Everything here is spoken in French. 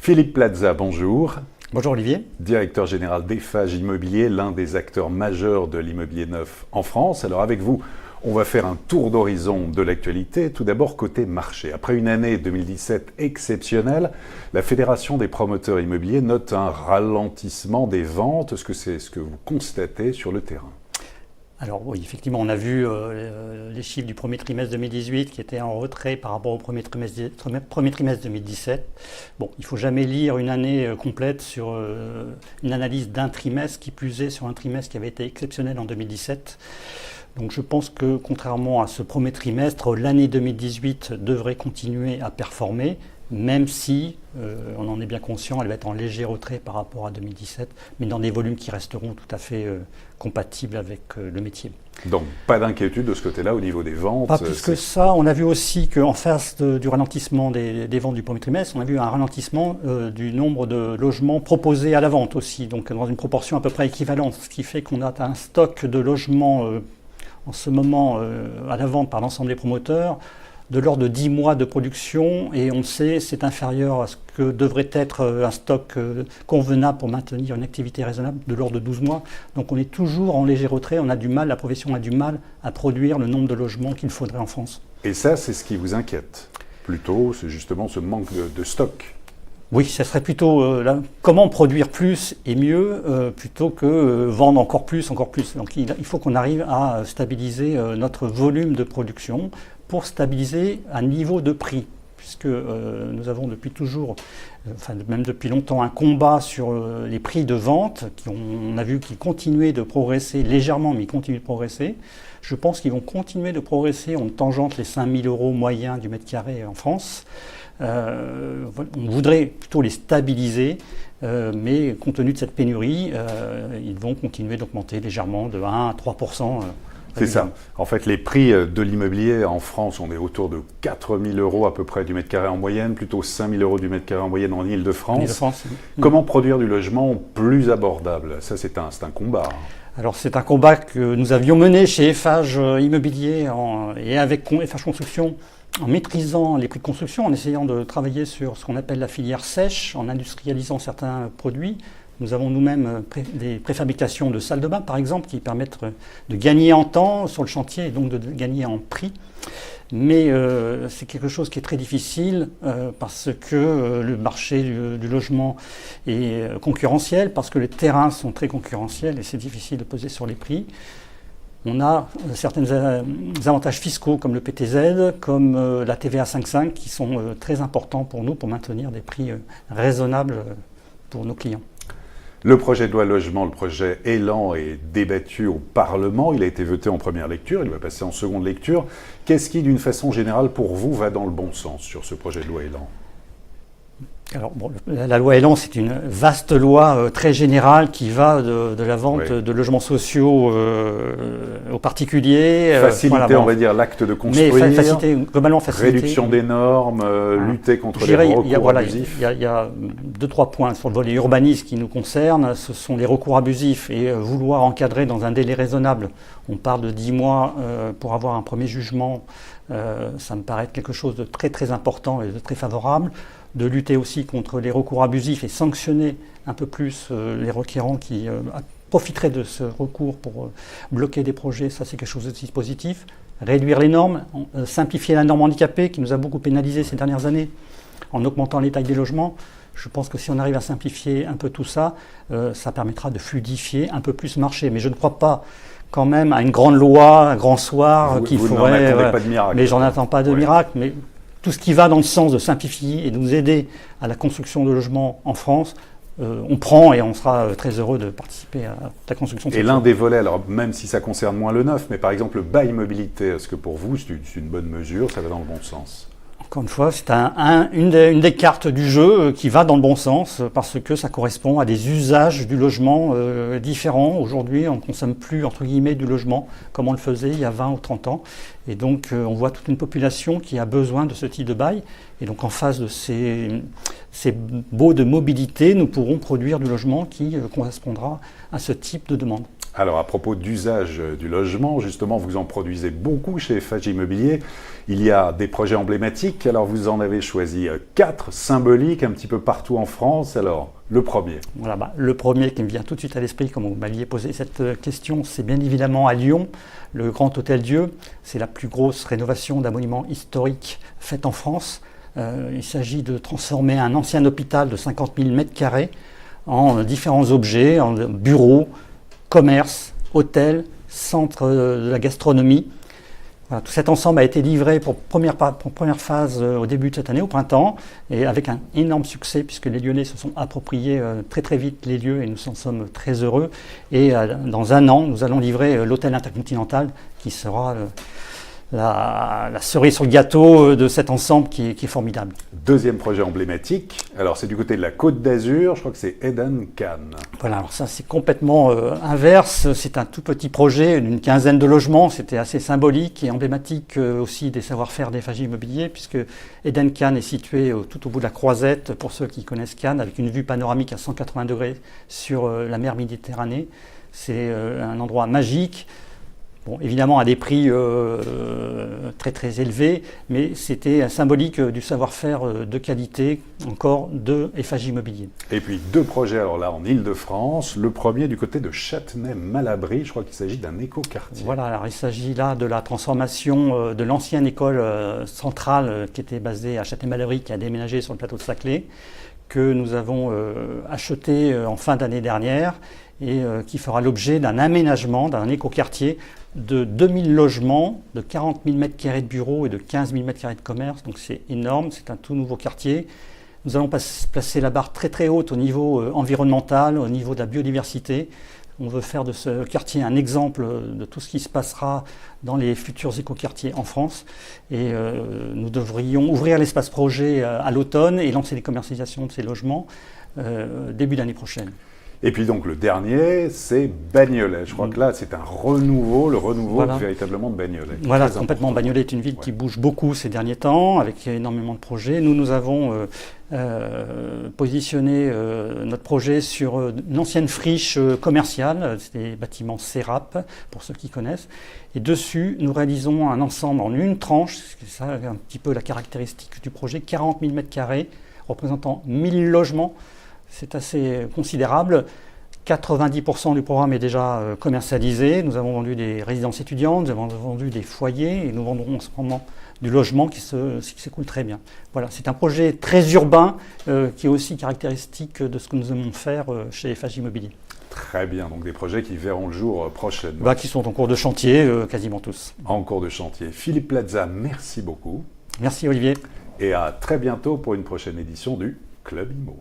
Philippe Plaza, bonjour. Bonjour Olivier. Directeur général d'Eiffage Immobilier, l'un des acteurs majeurs de l'immobilier neuf en France. Alors avec vous, on va faire un tour d'horizon de l'actualité. Tout d'abord côté marché. Après une année 2017 exceptionnelle, la Fédération des promoteurs immobiliers note un ralentissement des ventes. Est-ce que c'est ce que vous constatez sur le terrain ? Alors oui, effectivement, on a vu les chiffres du premier trimestre 2018 qui étaient en retrait par rapport au premier trimestre 2017. Bon, il ne faut jamais lire une année complète sur une analyse d'un trimestre, qui plus est sur un trimestre qui avait été exceptionnel en 2017. Donc je pense que contrairement à ce premier trimestre, l'année 2018 devrait continuer à performer, même si, on en est bien conscient, elle va être en léger retrait par rapport à 2017, mais dans des volumes qui resteront tout à fait compatibles avec le métier. Donc pas d'inquiétude de ce côté-là au niveau des ventes. Pas plus que ça. On a vu aussi qu'en face du ralentissement des ventes du premier trimestre, on a vu un ralentissement du nombre de logements proposés à la vente aussi, donc dans une proportion à peu près équivalente, ce qui fait qu'on a un stock de logements en ce moment à la vente par l'ensemble des promoteurs de l'ordre de 10 mois de production, et on sait c'est inférieur à ce que devrait être un stock convenable pour maintenir une activité raisonnable de l'ordre de 12 mois. Donc on est toujours en léger retrait, la profession a du mal à produire le nombre de logements qu'il faudrait en France. Et ça, c'est ce qui vous inquiète plutôt, c'est justement ce manque de stock. Oui, ça serait plutôt comment produire plus et mieux plutôt que vendre encore plus. Donc il faut qu'on arrive à stabiliser notre volume de production pour stabiliser un niveau de prix, puisque nous avons depuis toujours, même depuis longtemps, un combat sur les prix de vente, on a vu qu'ils continuaient de progresser légèrement, mais ils continuent de progresser. Je pense qu'ils vont continuer de progresser, on tangente les 5 000 € moyens du mètre carré en France. On voudrait plutôt les stabiliser, mais compte tenu de cette pénurie, ils vont continuer d'augmenter légèrement de 1 à 3%. C'est ça. En fait, les prix de l'immobilier en France, on est autour de 4 000 € à peu près du mètre carré en moyenne, plutôt 5 000 € du mètre carré en moyenne en Île-de-France. Comment produire du logement plus abordable ? Ça, c'est un combat. Alors c'est un combat que nous avions mené chez Eiffage Immobilier et avec Eiffage Construction, en maîtrisant les prix de construction, en essayant de travailler sur ce qu'on appelle la filière sèche, en industrialisant certains produits. Nous avons nous-mêmes des préfabrications de salles de bain, par exemple, qui permettent de gagner en temps sur le chantier et donc de gagner en prix. Mais c'est quelque chose qui est très difficile parce que le marché du logement est concurrentiel, parce que les terrains sont très concurrentiels et c'est difficile de peser sur les prix. On a certains avantages fiscaux comme le PTZ, comme la TVA 5.5 qui sont très importants pour nous pour maintenir des prix raisonnables pour nos clients. Le projet de loi logement, le projet Élan, est débattu au Parlement. Il a été voté en première lecture, il va passer en seconde lecture. Qu'est-ce qui, d'une façon générale, pour vous, va dans le bon sens sur ce projet de loi Élan ? Alors, la loi Élan, c'est une vaste loi très générale qui va de la vente de logements sociaux aux particuliers. Faciliter, on va dire, l'acte de construire. Mais globalement faciliter. Réduction des normes, lutter contre les recours abusifs. Il y a 2-3 points sur le volet urbanisme qui nous concernent. Ce sont les recours abusifs et vouloir encadrer dans un délai raisonnable. On parle de 10 mois pour avoir un premier jugement. Ça me paraît être quelque chose de très très important et de très favorable. De lutter aussi contre les recours abusifs et sanctionner un peu plus les requérants qui profiteraient de ce recours pour bloquer des projets, ça c'est quelque chose de positif. Réduire les normes, simplifier la norme handicapée qui nous a beaucoup pénalisé ces dernières années en augmentant les tailles des logements. Je pense que si on arrive à simplifier un peu tout ça, ça permettra de fluidifier un peu plus le marché. Mais je ne crois pas quand même à une grande loi, un grand soir qui ferait... pas de miracle. Mais j'en attends pas de miracle. Mais tout ce qui va dans le sens de simplifier et de nous aider à la construction de logements en France, on prend et on sera très heureux de participer à la construction de Et l'un des volets, alors même si ça concerne moins le neuf, mais par exemple le bail mobilité, est-ce que pour vous c'est une bonne mesure, ça va dans le bon sens ? Encore une fois, c'est une des cartes du jeu qui va dans le bon sens parce que ça correspond à des usages du logement différents. Aujourd'hui, on ne consomme plus, entre guillemets, du logement comme on le faisait il y a 20 ou 30 ans. Et donc, on voit toute une population qui a besoin de ce type de bail. Et donc, en face de ces baux de mobilité, nous pourrons produire du logement qui correspondra à ce type de demande. Alors, à propos d'usage du logement, justement, vous en produisez beaucoup chez Eiffage Immobilier. Il y a des projets emblématiques. Alors, vous en avez choisi 4 symboliques un petit peu partout en France. Alors, le premier. Voilà, le premier qui me vient tout de suite à l'esprit, comme vous m'aviez posé cette question, c'est bien évidemment à Lyon, le Grand Hôtel Dieu. C'est la plus grosse rénovation d'un monument historique faite en France. Il s'agit de transformer un ancien hôpital de 50 000 m² en différents objets, en bureaux, commerce, hôtel, centre de la gastronomie. Voilà, tout cet ensemble a été livré pour première phase au début de cette année, au printemps, et avec un énorme succès, puisque les Lyonnais se sont appropriés très très vite les lieux et nous en sommes très heureux. Et dans un an, nous allons livrer l'hôtel Intercontinental, qui sera la cerise sur le gâteau de cet ensemble qui est formidable. Deuxième projet emblématique, alors c'est du côté de la Côte d'Azur, je crois que c'est Eden Cannes. Voilà, alors ça c'est complètement inverse, c'est un tout petit projet d'une quinzaine de logements, c'était assez symbolique et emblématique aussi des savoir-faire d'Eiffage Immobilier, puisque Eden Cannes est situé tout au bout de la Croisette, pour ceux qui connaissent Cannes, avec une vue panoramique à 180 degrés sur la mer Méditerranée. C'est un endroit magique. Bon, évidemment à des prix très très élevés, mais c'était symbolique du savoir-faire de qualité encore de Eiffage Immobilier. Et puis 2 projets alors là en Ile-de-France, le premier du côté de Châtenay-Malabry, je crois qu'il s'agit d'un écoquartier. Voilà, alors il s'agit là de la transformation de l'ancienne école centrale qui était basée à Châtenay-Malabry, qui a déménagé sur le plateau de Saclay, que nous avons acheté en fin d'année dernière et qui fera l'objet d'un aménagement, d'un écoquartier de 2000 logements, de 40 000 m² de bureaux et de 15 000 m² de commerce. Donc c'est énorme, c'est un tout nouveau quartier. Nous allons placer la barre très très haute au niveau environnemental, au niveau de la biodiversité. On veut faire de ce quartier un exemple de tout ce qui se passera dans les futurs écoquartiers en France. Et nous devrions ouvrir l'espace projet à l'automne et lancer les commercialisations de ces logements début d'année prochaine. Et puis donc le dernier, c'est Bagnolet. Je crois que là, c'est un renouveau, le renouveau voilà. Véritablement de Bagnolet. Voilà, complètement. Bagnolet est une ville qui bouge beaucoup ces derniers temps, avec énormément de projets. Nous avons positionné notre projet sur une ancienne friche commerciale, c'est des bâtiments CERAP, pour ceux qui connaissent. Et dessus, nous réalisons un ensemble en une tranche, c'est ça un petit peu la caractéristique du projet, 40 000 m², représentant 1000 logements. C'est assez considérable. 90% du programme est déjà commercialisé. Nous avons vendu des résidences étudiantes, nous avons vendu des foyers et nous vendrons en ce moment du logement qui s'écoule très bien. Voilà, c'est un projet très urbain qui est aussi caractéristique de ce que nous aimons faire chez Eiffage Immobilier. Très bien, donc des projets qui verront le jour prochainement. Qui sont en cours de chantier, quasiment tous. En cours de chantier. Philippe Plaza, merci beaucoup. Merci Olivier. Et à très bientôt pour une prochaine édition du Club Immo.